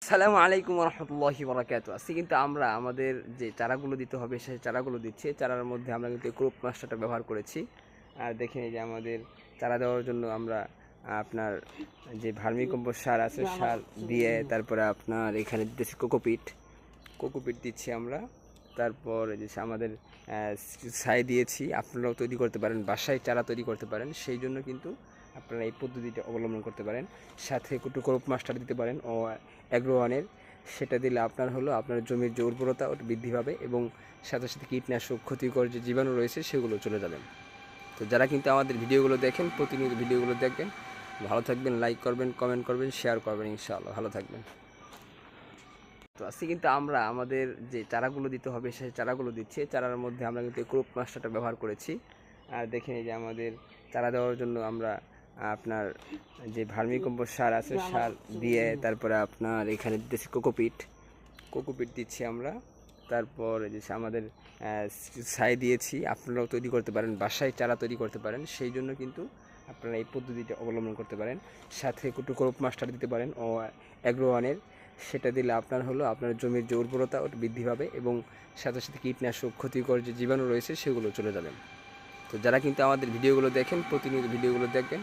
আসসালামু আলাইকুম রহমতুল্লাহি বরাকাতুহু। আজকে কিন্তু আমরা আমাদের যে চারাগুলো দিতে হবে সেই চারাগুলো দিচ্ছি। চারার মধ্যে আমরা কিন্তু ক্রপ মাস্টারটা ব্যবহার করেছি। আর দেখেন এই যে আমাদের চারা দেওয়ার জন্য আমরা আপনার যে ভার্মি কম্পোস্ট সার আছে সার দিয়ে তারপরে আপনার এখানে দিচ্ছি কোকোপিট দিচ্ছি আমরা। তারপর যে আমাদের ছাই দিয়েছি। আপনারাও তৈরি করতে পারেন, বাসায় চারা তৈরি করতে পারেন, সেই জন্য কিন্তু আপনারা এই পদ্ধতিটা অবলম্বন করতে পারেন। সাথে একটু ক্রপ মাস্টার দিতে পারেন ও অ্যাগ্রোওয়ানের, সেটা দিলে আপনার জমির যে উর্বরতা ওটা বৃদ্ধি পাবে এবং সাথে সাথে কীটনাশক ক্ষতিকর যে জীবাণু রয়েছে সেগুলো চলে যাবেন। তো যারা কিন্তু আমাদের ভিডিওগুলো দেখেন, প্রতিনিয়ত ভিডিওগুলো দেখবেন, ভালো থাকবেন, লাইক করবেন, কমেন্ট করবেন, শেয়ার করবেন, ইনশাআল্লাহ ভালো থাকবেন। তো আজকে কিন্তু আমরা আমাদের যে চারাগুলো দিতে হবে সেই চারাগুলো দিচ্ছি। চারার মধ্যে আমরা কিন্তু ক্রপ মাস্টারটা ব্যবহার করেছি। আর দেখেন এই যে আমাদের চারা দেওয়ার জন্য আমরা আপনার যে ভার্মি কম্পোস্ট সার আছে সার দিয়ে তারপরে আপনার এখানে দিচ্ছি কোকোপিট দিচ্ছি আমরা। তারপর যে আমাদের ছাই দিয়েছি। আপনারাও তৈরি করতে পারেন, বাসায় চারা তৈরি করতে পারেন, সেই জন্য কিন্তু আপনারা এই পদ্ধতিটা অবলম্বন করতে পারেন। সাথে একটু ক্রপ মাস্টার দিতে পারেন ও অ্যাগ্রোওয়ানের, সেটা দিলে আপনার জমির যে উর্বরতা ওটা বৃদ্ধি পাবে এবং সাথে সাথে কীটনাশক ক্ষতিকর যে জীবাণু রয়েছে সেগুলো চলে যাবেন। তো যারা কিন্তু আমাদের ভিডিওগুলো দেখেন, প্রতিনিয়ত ভিডিওগুলো দেখবেন,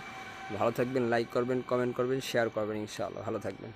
ভালো থাকবেন, লাইক করবেন, কমেন্ট করবেন, শেয়ার করবেন, ইনশাআল্লাহ ভালো থাকবেন।